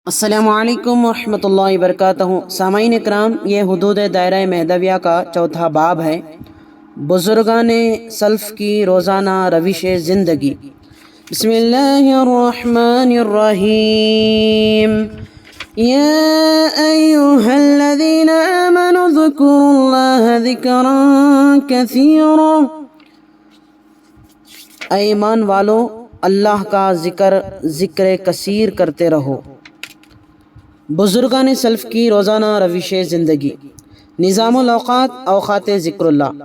السلام علیکم ورحمۃ اللہ وبرکاتہ۔ سامعین اکرام، یہ حدود دائرہ مہدویہ کا چوتھا باب ہے، بزرگان سلف کی روزانہ روش زندگی۔ بسم اللہ الرحمن الرحیم۔ یا ایہا الذین آمنوا اذکروا اللہ ذکرا کثیرا۔ اے ایمان والو، اللہ کا ذکر کثیر کرتے رہو۔ بزرگان سلف کی روزانہ روش زندگی۔ نظام الاوقات، اوقات ذکر اللہ۔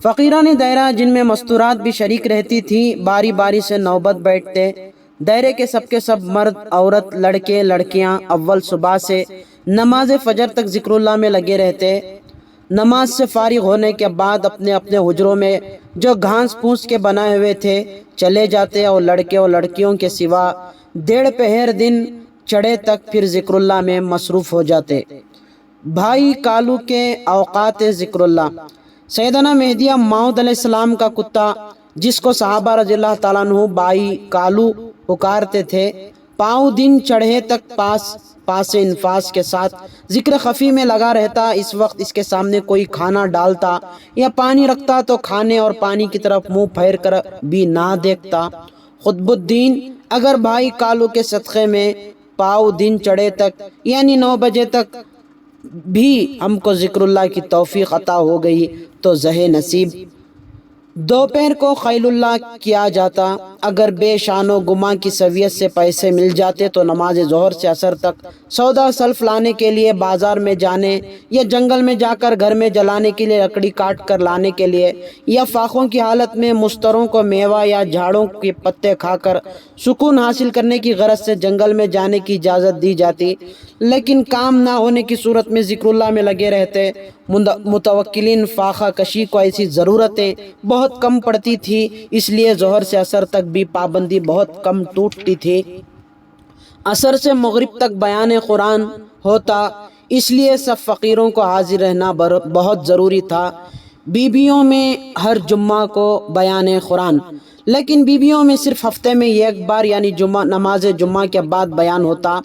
فقیران دائرہ جن میں مستورات بھی شریک رہتی تھی، باری باری سے نوبت بیٹھتے۔ دائرے کے سب مرد، عورت، لڑکے، لڑکیاں اول صبح سے نماز فجر تک ذکر اللہ میں لگے رہتے۔ نماز سے فارغ ہونے کے بعد اپنے اپنے حجروں میں جو گھاس پھوس کے بنائے ہوئے تھے چلے جاتے، اور لڑکے اور لڑکیوں کے سوا 1.5 پہر دن چڑھے تک پھر ذکر اللہ میں مصروف ہو جاتے۔ بھائی کالو کے اوقات ذکر اللہ۔ سیدنا مہدی موعود علیہ السلام کا کتا، جس کو صحابہ رضی اللہ تعالیٰ عنہ بھائی کالو پکارتے تھے، پاؤں دن چڑھے تک پاس انفاس کے ساتھ ذکر خفی میں لگا رہتا۔ اس وقت اس کے سامنے کوئی کھانا ڈالتا یا پانی رکھتا تو کھانے اور پانی کی طرف منہ پھیر کر بھی نہ دیکھتا۔ قطب الدین، اگر بھائی کالو کے صدقے میں پاؤں دن چڑھے تک یعنی 9 بجے تک بھی ہم کو ذکر اللہ کی توفیق عطا ہو گئی تو زہ نصیب۔ دوپہر کو خیل اللہ کیا جاتا۔ اگر بے شان و گما کی سویت سے پیسے مل جاتے تو نماز ظہر سے عصر تک سودا سلف لانے کے لیے بازار میں جانے، یا جنگل میں جا کر گھر میں جلانے کے لیے لکڑی کاٹ کر لانے کے لیے، یا فاقوں کی حالت میں مستروں کو میوہ یا جھاڑوں کے پتے کھا کر سکون حاصل کرنے کی غرض سے جنگل میں جانے کی اجازت دی جاتی۔ لیکن کام نہ ہونے کی صورت میں ذکر اللہ میں لگے رہتے۔ متوکلین فاقہ کشی کو ایسی ضرورتیں بہت کم پڑتی تھی، اس لیے ظہر سے عصر تک بھی پابندی بہت کم ٹوٹتی تھی۔ عصر سے مغرب تک بیان قرآن ہوتا، اس لیے سب فقیروں کو حاضر رہنا بہت ضروری تھا۔ بیویوں میں ہر جمعہ کو بیان قرآن، لیکن بیویوں میں صرف ہفتے میں ایک بار یعنی نماز جمعہ کے بعد بیان ہوتا۔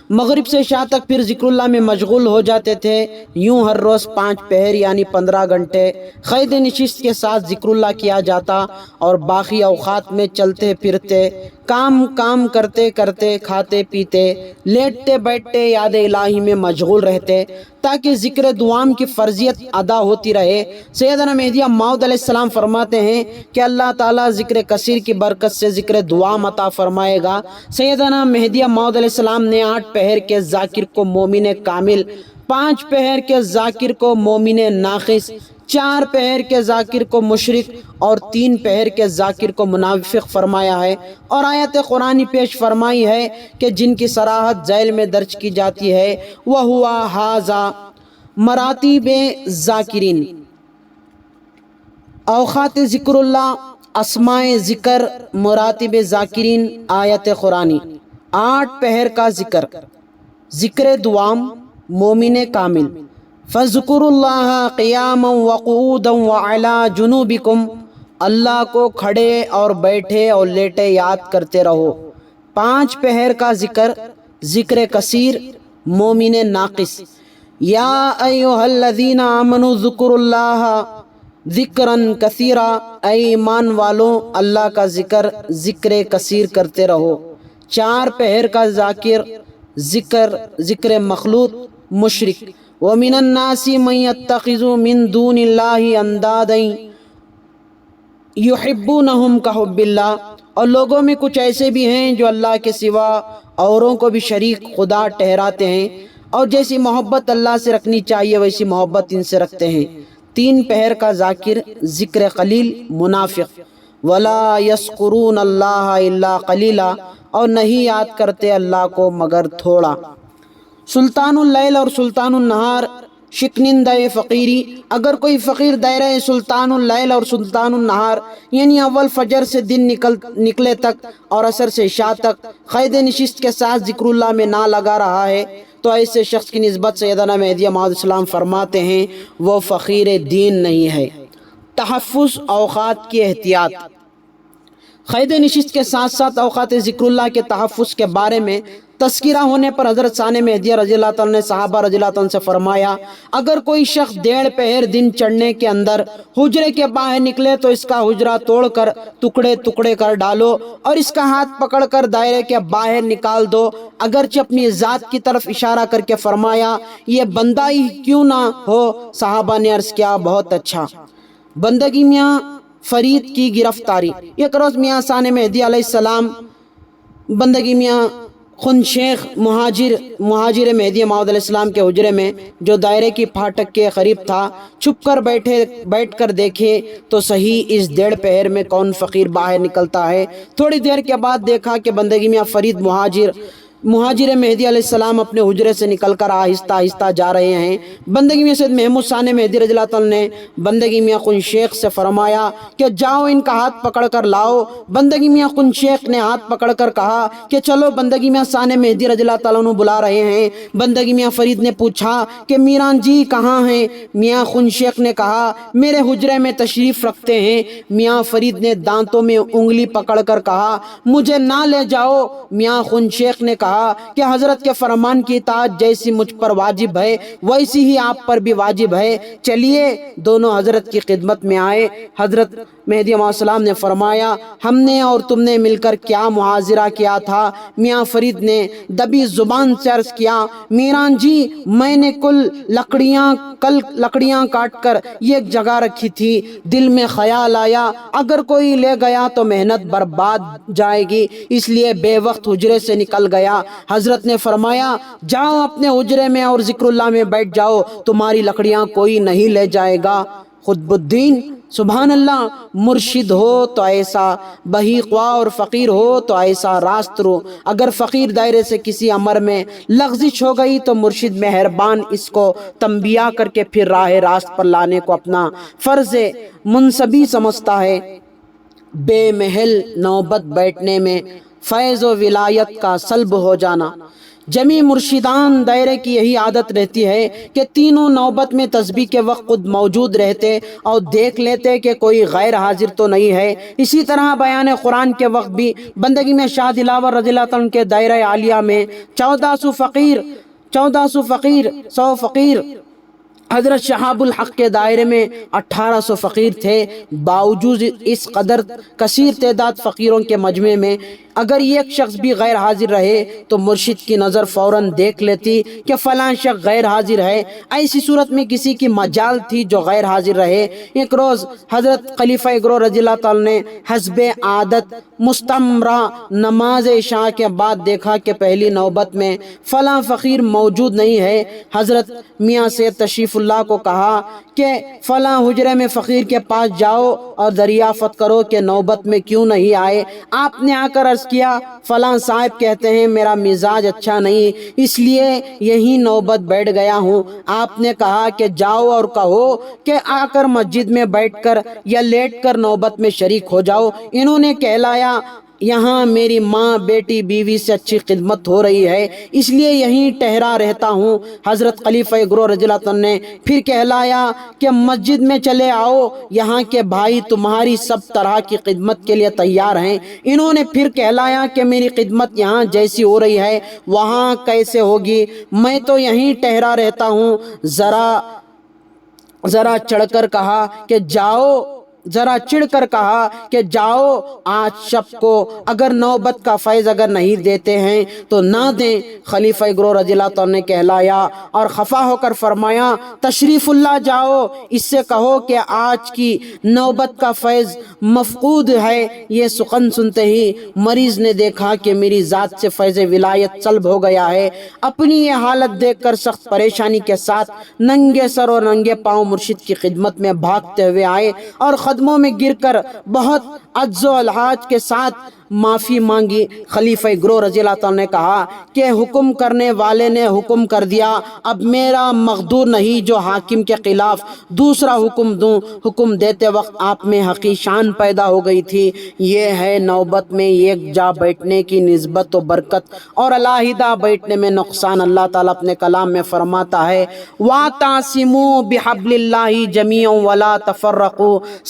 مغرب سے عشاء تک پھر ذکر اللہ میں مشغول ہو جاتے تھے۔ یوں ہر روز 5 پہر یعنی 15 گھنٹے قید نشست کے ساتھ ذکر اللہ کیا جاتا، اور باقی اوقات میں چلتے پھرتے، کام کرتے کرتے، کھاتے پیتے، لیٹتے بیٹھتے یاد الہی میں مشغول رہتے، تاکہ ذکر دوام کی فرضیت ادا ہوتی رہے۔ سیدنا مہدی موعود علیہ السلام فرماتے ہیں کہ اللہ تعالیٰ ذکر کثیر کی برکت سے ذکر دوام عطا فرمائے گا۔ سیدنا مہدی موعود علیہ السلام نے 8 پہر کے ذاکر کو مومن کامل، 5 پہر کے ذاکر کو مومن ناقص، 4 پہر کے ذاکر کو مشرک، اور 3 پہر کے ذاکر کو منافق فرمایا ہے۔ اور آیت قرآنی پیش فرمائی ہے کہ جن کی صراحت ذیل میں درج کی جاتی ہے، وَهُوَ هَذَا مراتب ذاکرین۔ اوقات ذکر اللہ، اسماء ذکر، مراتب ذاکرین۔ آیت قرآنی 8 پہر کا ذکر دوام، مومن کامل۔ فَاذْكُرُوا اللَّهَ قِيَامًا وَقُعُودًا وَعَلَىٰ جُنُوبِكُمْ۔ اللہ کو کھڑے اور بیٹھے اور لیٹے یاد کرتے رہو۔ 5 پہر کا ذکر کثیر، مومن ناقص۔ یا ایھا الذین آمنوا اذکروا اللہ ذکرا کثیرا۔ اے ایمان والو، اللہ کا ذکر کثیر کرتے رہو۔ 4 پہر کا ذکر مخلوط، مشرک۔ وَمِنَ النَّاسِ مَن يَتَّخِذُ مِن دُونِ اللَّهِ أَندَادًا يُحِبُّونَهُمْ كَحُبِّ اللَّهِ۔ اور لوگوں میں کچھ ایسے بھی ہیں جو اللہ کے سوا اوروں کو بھی شریک خدا ٹھہراتے ہیں، اور جیسی محبت اللہ سے رکھنی چاہیے ویسی محبت ان سے رکھتے ہیں۔ 3 پہر کا ذکر قلیل، منافق۔ وَلَا يَذْكُرُونَ اللَّهَ إِلَّا قَلِيلًا۔ اور نہیں یاد کرتے اللہ کو مگر تھوڑا۔ سلطان اللیل اور سلطان النہار، شکنندہ فقیری۔ اگر کوئی فقیر دائرہ سلطان اللیل اور سلطان النہار یعنی اول فجر سے دن نکلے تک اور عصر سے عشاء تک قید نشست کے ساتھ ذکر اللہ میں نہ لگا رہا ہے تو ایسے شخص کی نسبت سیدنا مہدی موعود علیہ السلام فرماتے ہیں وہ فقیر دین نہیں ہے۔ تحفظ، اوقات کی احتیاط۔ قید نشست کے ساتھ ساتھ اوقات ذکر اللہ کے تحفظ کے بارے میں تذکرہ ہونے پر حضرت ثانی مہدی رضی اللہ تعالیٰ نے صحابہ رضی اللہ تعالیٰ سے فرمایا، اگر کوئی شخص 1.5 پہر دن چڑھنے کے اندر حجرے کے باہر نکلے تو اس کا حجرہ توڑ کر ٹکڑے ٹکڑے کر ڈالو اور اس کا ہاتھ پکڑ کر دائرے کے باہر نکال دو، اگرچہ اپنی ذات کی طرف اشارہ کر کے فرمایا، یہ بندہ ہی کیوں نہ ہو؟ صحابہ نے عرض کیا، بہت اچھا۔ بندگی میاں فرید کی گرفتاری۔ ایک روز میاں ثانی مہدی علیہ السلام بندگی میاں خن شیخ مہاجر مہدی موعود علیہ السلام کے حجرے میں جو دائرے کی پھاٹک کے قریب تھا چھپ کر بیٹھ کر دیکھے تو صحیح اس 1.5 پہر میں کون فقیر باہر نکلتا ہے۔ تھوڑی دیر کے بعد دیکھا کہ بندگی میاں فرید مہاجر مہدی علیہ السلام اپنے حجرے سے نکل کر آہستہ آہستہ جا رہے ہیں۔ بندگی میاں سید محمود ثانی مہدی رضی اللہ تعالیٰ نے بندگی میاں خن شیخ سے فرمایا کہ جاؤ ان کا ہاتھ پکڑ کر لاؤ۔ بندگی میاں خن شیخ نے ہاتھ پکڑ کر کہا کہ چلو، بندگی میاں ثانی مہدی رضی اللہ تعالیٰ عنہ بلا رہے ہیں۔ بندگی میاں فرید نے پوچھا کہ میران جی کہاں ہیں؟ میاں خن شیخ نے کہا میرے حجرے میں تشریف رکھتے ہیں۔ میاں فرید نے دانتوں میں انگلی پکڑ کر کہا مجھے نہ لے جاؤ۔ میاں خن شیخ نے کہا کہ حضرت کے فرمان کی اطاعت جیسی مجھ پر واجب ہے ویسی ہی آپ پر بھی واجب ہے، چلیے۔ دونوں حضرت کی خدمت میں آئے۔ حضرت مہدی علیہ السلام نے فرمایا، ہم نے اور تم نے مل کر کیا محاذرہ کیا تھا؟ میاں فرید نے دبی زبان سے عرض کیا، میران جی میں نے کل لکڑیاں کاٹ کر ایک جگہ رکھی تھی، دل میں خیال آیا اگر کوئی لے گیا تو محنت برباد جائے گی، اس لیے بے وقت حجرے سے نکل گیا۔ حضرت نے فرمایا جاؤ اپنے حجرے میں اور ذکر اللہ میں بیٹھ جاؤ، تمہاری لکڑیاں کوئی نہیں لے جائے گا۔ قطب الدین سبحان اللہ، مرشد ہو تو ایسا بہی خواہ اور فقیر ہو تو ایسا راست رو۔ اگر فقیر دائرے سے کسی امر میں لغزش ہو گئی تو مرشد مہربان اس کو تنبیہ کر کے پھر راہ راست پر لانے کو اپنا فرض منصبی سمجھتا ہے۔ بے محل نوبت بیٹھنے میں فیض و ولایت کا سلب ہو جانا۔ جمی مرشدان دائرے کی یہی عادت رہتی ہے کہ تینوں نوبت میں تسبیح کے وقت خود موجود رہتے اور دیکھ لیتے کہ کوئی غیر حاضر تو نہیں ہے۔ اسی طرح بیان قرآن کے وقت بھی بندگی میں شاہ دلاور رضی اللہ عنہ کے دائرہ عالیہ میں 1400 فقیر حضرت شہاب الحق کے دائرے میں 1800 فقیر تھے۔ باوجود اس قدر کثیر تعداد فقیروں کے مجمع میں اگر ایک شخص بھی غیر حاضر رہے تو مرشد کی نظر فوراً دیکھ لیتی کہ فلاں شخص غیر حاضر ہے۔ ایسی صورت میں کسی کی مجال تھی جو غیر حاضر رہے۔ ایک روز حضرت خلیفہ گروہ رضی اللہ تعالیٰ نے حسب عادت مستمرہ نماز عشاء کے بعد دیکھا کہ پہلی نوبت میں فلاں فقیر موجود نہیں ہے۔ حضرت میاں سید تشریف اللہ کو کہا کہ فلاں حجرے میں فقیر کے پاس جاؤ اور دریافت کرو کہ نوبت میں کیوں نہیں آئے۔ آپ نے آ کر عرض کیا فلاں صاحب کہتے ہیں میرا مزاج اچھا نہیں اس لیے یہی نوبت بیٹھ گیا ہوں۔ آپ نے کہا کہ جاؤ اور کہو کہ آ کر مسجد میں بیٹھ کر یا لیٹ کر نوبت میں شریک ہو جاؤ۔ انہوں نے کہلایا یہاں میری ماں بیٹی بیوی سے اچھی خدمت ہو رہی ہے اس لیے یہیں ٹھہرا رہتا ہوں۔ حضرت خلیفہ گروہ رضی اللہ عنہ نے پھر کہلایا کہ مسجد میں چلے آؤ، یہاں کے بھائی تمہاری سب طرح کی خدمت کے لیے تیار ہیں۔ انہوں نے پھر کہلایا کہ میری خدمت یہاں جیسی ہو رہی ہے وہاں کیسے ہوگی، میں تو یہیں ٹھہرا رہتا ہوں۔ ذرا چڑھ کر کہا کہ جاؤ آج شب کو اگر نوبت کا فیض اگر نہیں دیتے ہیں تو نہ دیں۔ خلیفہ گروہ رضی اللہ عنہ نے کہلایا اور خفا ہو کر فرمایا تشریف اللہ جاؤ، اس سے کہو کہ آج کی نوبت کا فیض مفقود ہے۔ یہ سخن سنتے ہی مریض نے دیکھا کہ میری ذات سے فیض ولایت سلب ہو گیا ہے۔ اپنی یہ حالت دیکھ کر سخت پریشانی کے ساتھ ننگے سر اور ننگے پاؤں مرشد کی خدمت میں بھاگتے ہوئے آئے اور قدموں میں گر کر بہت عجز و الحاج کے ساتھ معافی مانگی۔ خلیفہ گروہ رضی اللہ عنہ نے کہا کہ حکم کرنے والے نے حکم کر دیا، اب میرا مقدور نہیں جو حاکم کے خلاف دوسرا حکم دوں۔ حکم دیتے وقت آپ میں حقیقی شان پیدا ہو گئی تھی، یہ ہے نوبت میں ایک جا بیٹھنے کی نسبت و برکت اور علیحدہ بیٹھنے میں نقصان۔ اللہ تعالیٰ اپنے کلام میں فرماتا ہے وَاعْتَصِمُوا بِحَبْلِ اللَّهِ جَمِيعًا وَلَا تَفَرَّقُوا،